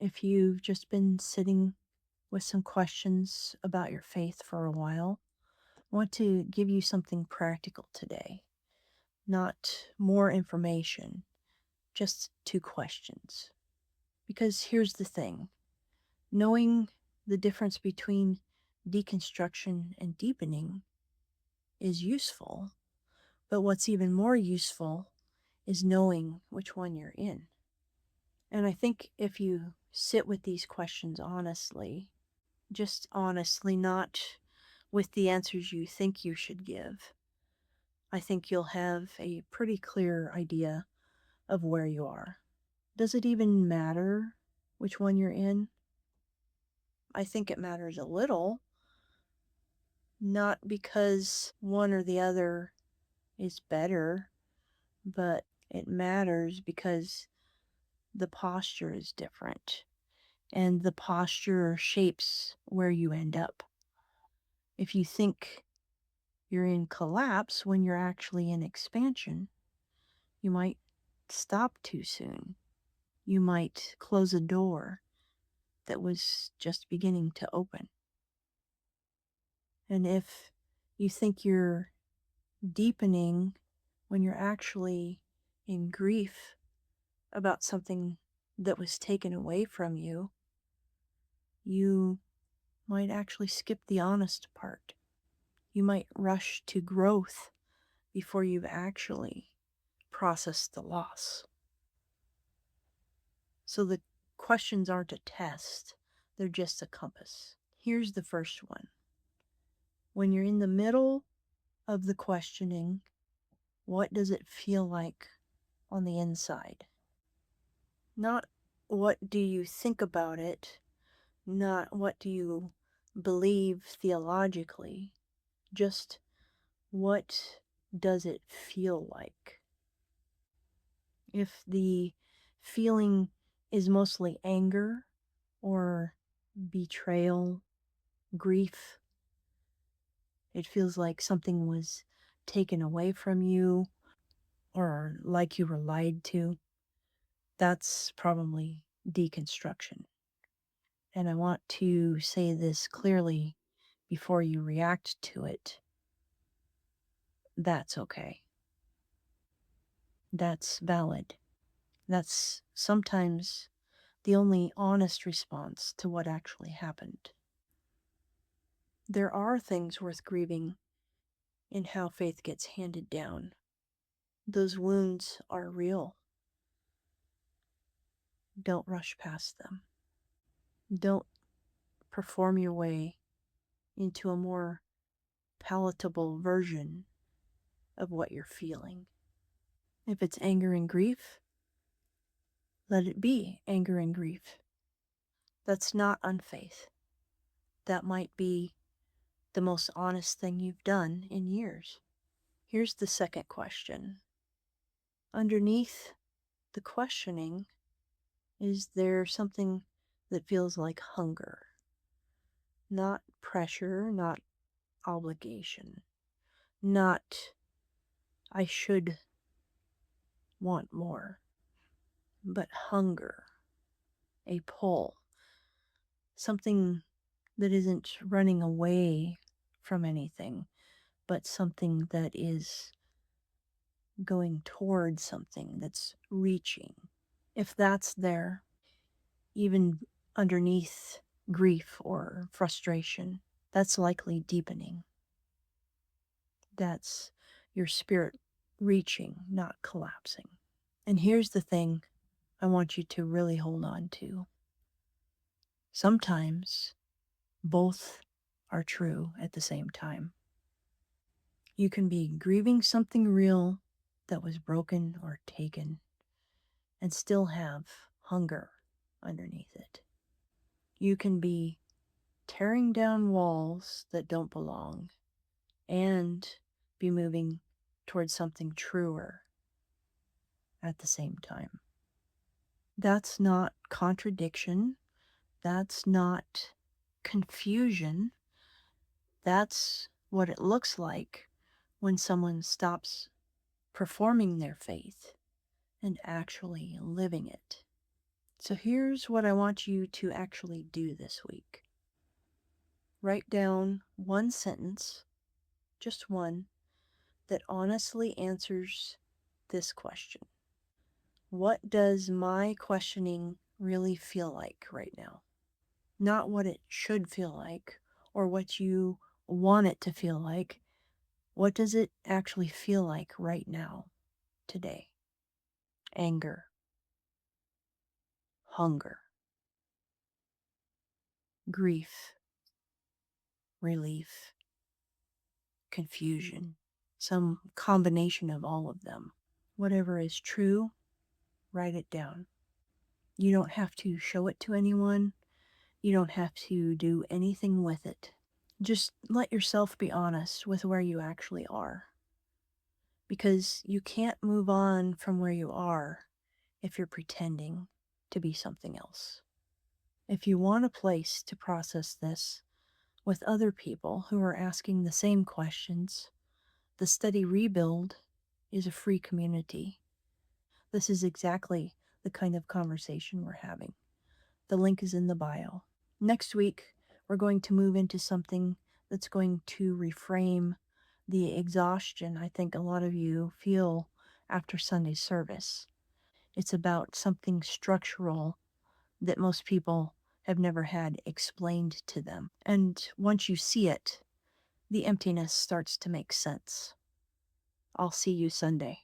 If you've just been sitting with some questions about your faith for a while, I want to give you something practical today. Not more information, just two questions. Because here's the thing, knowing the difference between deconstruction and deepening is useful, but what's even more useful is knowing which one you're in. And I think if you sit with these questions honestly, just honestly, not with the answers you think you should give, I think you'll have a pretty clear idea of where you are. Does it even matter which one you're in? I think it matters a little, not because one or the other is better, but it matters because the posture is different, and the posture shapes where you end up. If you think you're in collapse when you're actually in expansion, you might stop too soon. You might close a door that was just beginning to open. And if you think you're deepening when you're actually in grief about something that was taken away from you, you might actually skip the honest part. You might rush to growth before you've actually processed the loss. So the questions aren't a test, they're just a compass. Here's the first one. When you're in the middle of the questioning, what does it feel like on the inside? Not what do you think about it, not what do you believe theologically, just what does it feel like? If the feeling is mostly anger or betrayal, grief, it feels like something was taken away from you or like you were lied to, that's probably deconstruction. And I want to say this clearly before you react to it. That's okay. That's valid. That's sometimes the only honest response to what actually happened. There are things worth grieving in how faith gets handed down. Those wounds are real. Don't rush past them. Don't perform your way into a more palatable version of what you're feeling. If it's anger and grief, let it be anger and grief. That's not unfaith. That might be the most honest thing you've done in years. Here's the second question. Underneath the questioning, is there something that feels like hunger? Not pressure, not obligation, not I should want more, but hunger, a pull, something that isn't running away from anything, but something that is going towards something, that's reaching. If that's there, even underneath grief or frustration, that's likely deepening. That's your spirit reaching, not collapsing. And here's the thing I want you to really hold on to. Sometimes both are true at the same time. You can be grieving something real that was broken or taken and still have hunger underneath it. You can be tearing down walls that don't belong and be moving towards something truer at the same time. That's not contradiction. That's not confusion. That's what it looks like when someone stops performing their faith and actually living it. So here's what I want you to actually do this week. Write down one sentence, just one, that honestly answers this question. What does my questioning really feel like right now? Not what it should feel like or what you want it to feel like. What does it actually feel like right now, today? Anger, hunger, grief, relief, confusion, some combination of all of them. Whatever is true, write it down. You don't have to show it to anyone. You don't have to do anything with it. Just let yourself be honest with where you actually are. Because you can't move on from where you are if you're pretending to be something else. If you want a place to process this with other people who are asking the same questions, the Study Rebuild is a free community. This is exactly the kind of conversation we're having. The link is in the bio. Next week, we're going to move into something that's going to reframe the exhaustion I think a lot of you feel after Sunday service. It's about something structural that most people have never had explained to them. And once you see it, the emptiness starts to make sense. I'll see you Sunday.